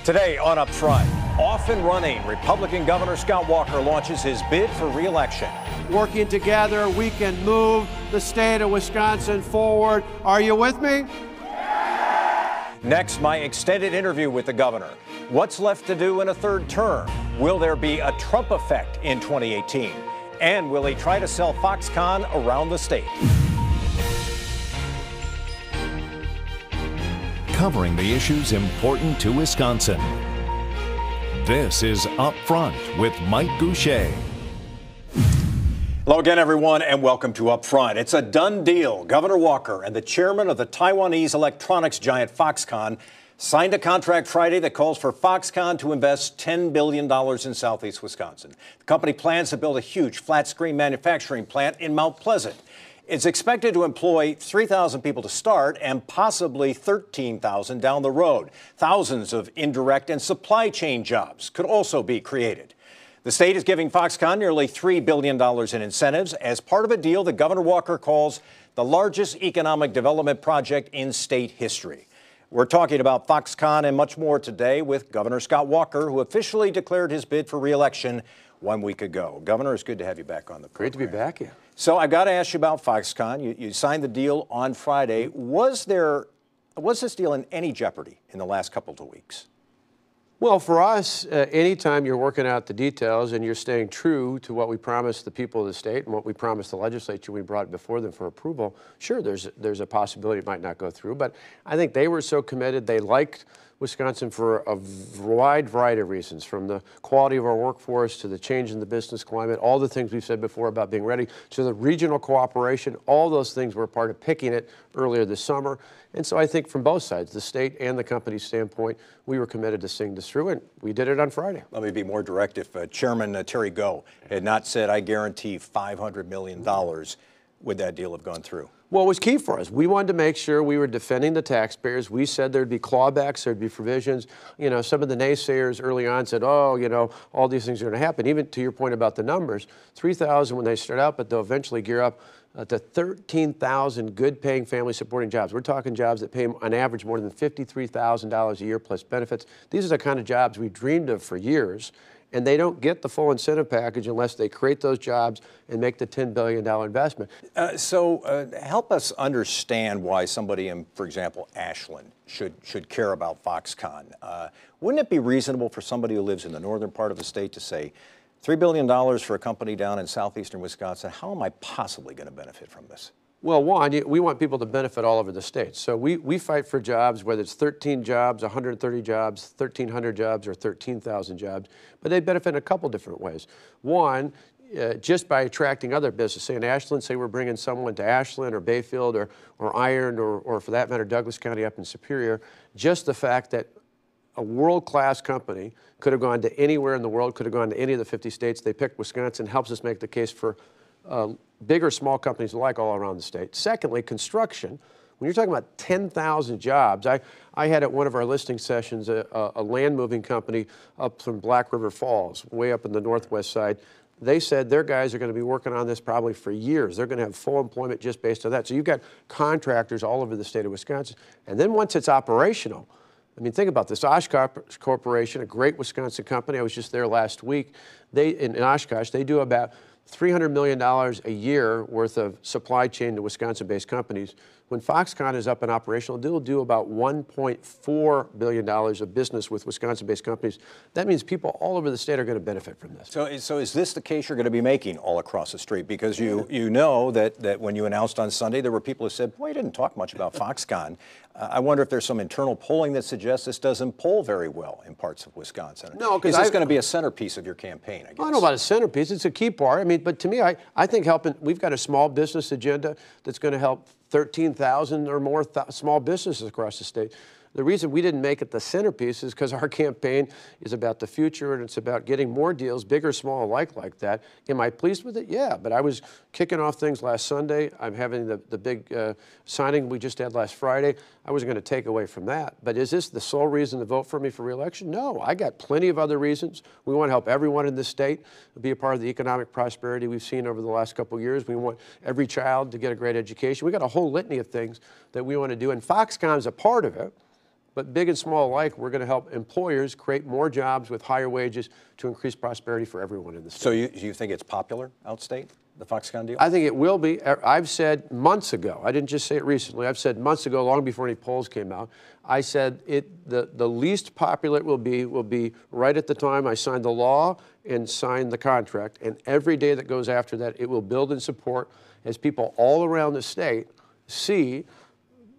Today on Up Front, off and running, Republican Governor Scott Walker launches his bid for re-election. Working together, we can move the state of Wisconsin forward. Are you with me? Next, my extended interview with the governor. What's left to do in a third term? Will there be a Trump effect in 2018? And will he try to sell Foxconn around the state? Covering the issues important to Wisconsin. This is Up Front with Mike Goucher. Hello again, everyone, and welcome to Up Front. It's a done deal. Governor Walker and the chairman of the Taiwanese electronics giant Foxconn signed a contract Friday that calls for Foxconn to invest $10 billion in southeast Wisconsin. The company plans to build a huge flat-screen manufacturing plant in Mount Pleasant. It's expected to employ 3,000 people to start and possibly 13,000 down the road. Thousands of indirect and supply chain jobs could also be created. The state is giving Foxconn nearly $3 billion in incentives as part of a deal that Governor Walker calls the largest economic development project in state history. We're talking about Foxconn and much more today with Governor Scott Walker, who officially declared his bid for re-election 1 week ago. Governor, it's good to have you back on the program. Great to be back, yeah. So I've got to ask you about Foxconn. You signed the deal on Friday. Was this deal in any jeopardy in the last couple of weeks? Well, for us, anytime you're working out the details and you're staying true to what we promised the people of the state and what we promised the legislature when we brought it before them for approval, sure, there's a possibility it might not go through. But I think they were so committed. They liked Wisconsin for a wide variety of reasons, from the quality of our workforce to the change in the business climate, all the things we've said before about being ready, to the regional cooperation. All those things were a part of picking it earlier this summer. And so I think from both sides, the state and the company's standpoint, we were committed to seeing this through, and we did it on Friday. Let me be more direct. If Chairman Terry Goh had not said, I guarantee $500 million, would that deal have gone through? Well, it was key for us. We wanted to make sure we were defending the taxpayers. We said there'd be clawbacks, there'd be provisions. You know, some of the naysayers early on said, oh, you know, all these things are going to happen. Even to your point about the numbers, 3,000 when they start out, but they'll eventually gear up to 13,000 good-paying family-supporting jobs. We're talking jobs that pay on average more than $53,000 a year plus benefits. These are the kind of jobs we dreamed of for years, and they don't get the full incentive package unless they create those jobs and make the $10 billion investment. So help us understand why somebody in, for example, Ashland should care about Foxconn. Wouldn't it be reasonable for somebody who lives in the northern part of the state to say, $3 billion for a company down in southeastern Wisconsin, how am I possibly going to benefit from this? Well, one, we want people to benefit all over the state. So we fight for jobs, whether it's 13 jobs, 130 jobs, 1,300 jobs, or 13,000 jobs. But they benefit in a couple different ways. One, just by attracting other business. Say in Ashland, say we're bringing someone to Ashland or Bayfield or Iron or for that matter, Douglas County up in Superior. Just the fact that a world-class company could have gone to anywhere in the world, could have gone to any of the 50 states. They picked Wisconsin, helps us make the case for big or small companies alike all around the state. Secondly, construction. When you're talking about 10,000 jobs, I had at one of our listing sessions a land moving company up from Black River Falls, way up in the northwest side. They said their guys are going to be working on this probably for years. They're going to have full employment just based on that. So you've got contractors all over the state of Wisconsin. And then once it's operational, I mean, think about this. Oshkosh Corporation, a great Wisconsin company. I was just there last week. In Oshkosh, they do about $300 million a year worth of supply chain to Wisconsin-based companies. When Foxconn is up and operational, they'll do about $1.4 billion of business with Wisconsin-based companies. That means people all over the state are going to benefit from this. So is this the case you're going to be making all across the street? Because you know that when you announced on Sunday, there were people who said, boy, you didn't talk much about Foxconn. I wonder if there's some internal polling that suggests this doesn't poll very well in parts of Wisconsin. No, because is this going to be a centerpiece of your campaign, I guess? I don't know about a centerpiece. It's a key part. I mean, but to me, I think we've got a small business agenda that's going to help 13,000 or more small businesses across the state. The reason we didn't make it the centerpiece is because our campaign is about the future and it's about getting more deals, big or small alike like that. Am I pleased with it? Yeah, but I was kicking off things last Sunday. I'm having the big signing we just had last Friday. I wasn't going to take away from that. But is this the sole reason to vote for me for re-election? No, I got plenty of other reasons. We want to help everyone in this state be a part of the economic prosperity we've seen over the last couple of years. We want every child to get a great education. We got a whole litany of things that we want to do, and Foxconn's a part of it. but big and small alike, we're going to help employers create more jobs with higher wages to increase prosperity for everyone in the state. So you think it's popular outstate, the Foxconn deal? I think it will be. I've said months ago, I didn't just say it recently, I've said months ago, long before any polls came out, I said the least popular it will be right at the time I signed the law and signed the contract, and every day that goes after that, it will build in support as people all around the state see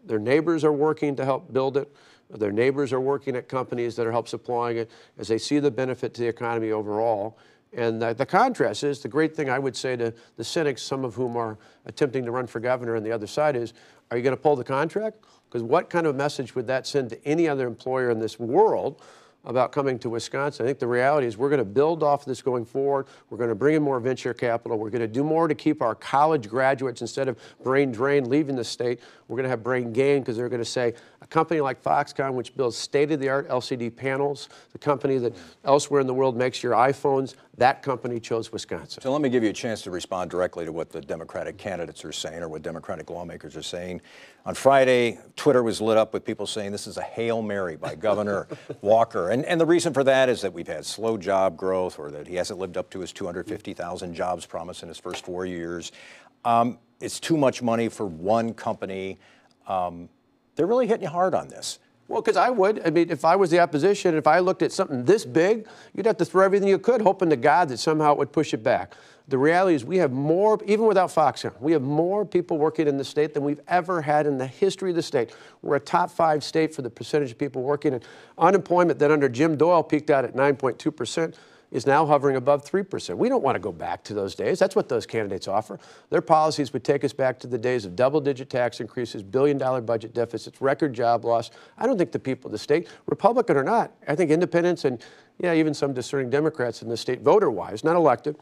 their neighbors are working to help build it, their neighbors are working at companies that are help supplying it, as they see the benefit to the economy overall. And the contrast is, the great thing I would say to the cynics, some of whom are attempting to run for governor on the other side, is, are you going to pull the contract? Because what kind of message would that send to any other employer in this world about coming to Wisconsin? I think the reality is we're going to build off this going forward. We're going to bring in more venture capital. We're going to do more to keep our college graduates, instead of brain drain leaving the state, we're going to have brain gain, because they're going to say a company like Foxconn, which builds state-of-the-art LCD panels, the company that elsewhere in the world makes your iPhones, that company chose Wisconsin. So let me give you a chance to respond directly to what the Democratic candidates are saying, or what Democratic lawmakers are saying. On Friday, Twitter was lit up with people saying this is a Hail Mary by Governor Walker. And the reason for that is that we've had slow job growth, or that he hasn't lived up to his 250,000 jobs promise in his first 4 years. It's too much money for one company. They're really hitting you hard on this. Well, because I would. I mean, if I was the opposition, if I looked at something this big, you'd have to throw everything you could, hoping to God that somehow it would push it back. The reality is we have more, even without Foxconn, we have more people working in the state than we've ever had in the history of the state. We're a top 5 state for the percentage of people working. And unemployment that under Jim Doyle peaked out at 9.2%. is now hovering above 3%. We don't want to go back to those days. That's what those candidates offer. Their policies would take us back to the days of double-digit tax increases, billion-dollar budget deficits, record job loss. I don't think the people of the state, Republican or not, I think independents and, yeah, even some discerning Democrats in the state, voter-wise, not elected,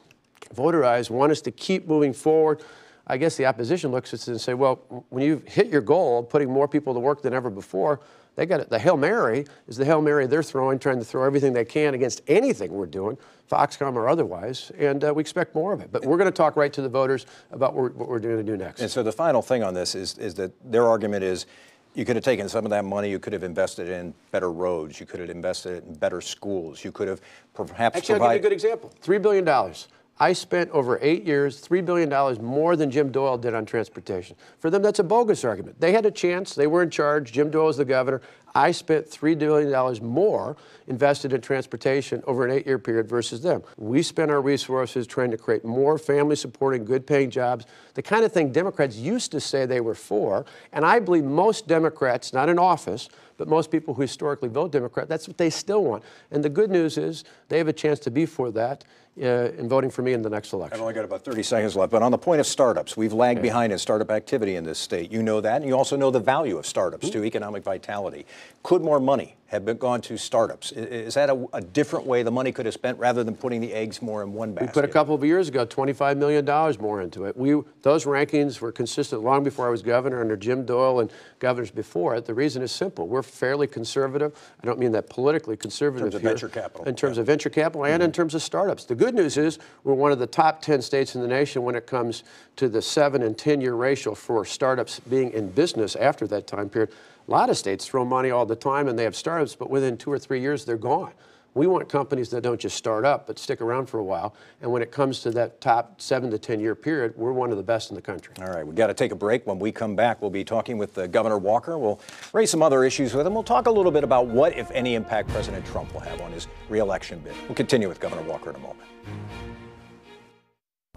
voter-wise, want us to keep moving forward. I guess the opposition looks at us and say, well, when you've hit your goal of putting more people to work than ever before, they got it. The Hail Mary is the Hail Mary they're throwing, trying to throw everything they can against anything we're doing, Foxconn or otherwise, and we expect more of it. But we're going to talk right to the voters about what we're going to do next. And so the final thing on this is that their argument is you could have taken some of that money, you could have invested in better roads, you could have invested it in better schools, you could have perhaps Actually, I'll give you a good example. $3 billion. I spent over 8 years, $3 billion more than Jim Doyle did on transportation. For them, that's a bogus argument. They had a chance. They were in charge. Jim Doyle was the governor. I spent $3 billion more invested in transportation over an 8-year period versus them. We spent our resources trying to create more family-supporting, good-paying jobs, the kind of thing Democrats used to say they were for. And I believe most Democrats, not in office, but most people who historically vote Democrat, that's what they still want. And the good news is they have a chance to be for that in voting for me in the next election. I've only got about 30 seconds left, but on the point of startups, we've lagged behind in startup activity in this state. You know that, and you also know the value of startups to economic vitality. Could more money have gone to startups? Is that a different way the money could have spent rather than putting the eggs more in one basket? We put a couple of years ago $25 million more into it. Those rankings were consistent long before I was governor, under Jim Doyle and governors before it. The reason is simple. We're fairly conservative. I don't mean that politically conservative in terms of venture capital. In terms of venture capital and in terms of startups. The good news is we're one of the top 10 states in the nation when it comes to the 7- and 10-year ratio for startups being in business after that time period. A lot of states throw money all the time and they have startups, but within 2 or 3 years, they're gone. We want companies that don't just start up, but stick around for a while. And when it comes to that top 7 to 10-year period, we're one of the best in the country. All right, we've got to take a break. When we come back, we'll be talking with Governor Walker. We'll raise some other issues with him. We'll talk a little bit about what, if any, impact President Trump will have on his re-election bid. We'll continue with Governor Walker in a moment.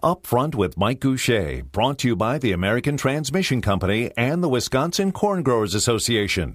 Up Front with Mike Goucher, brought to you by the American Transmission Company and the Wisconsin Corn Growers Association.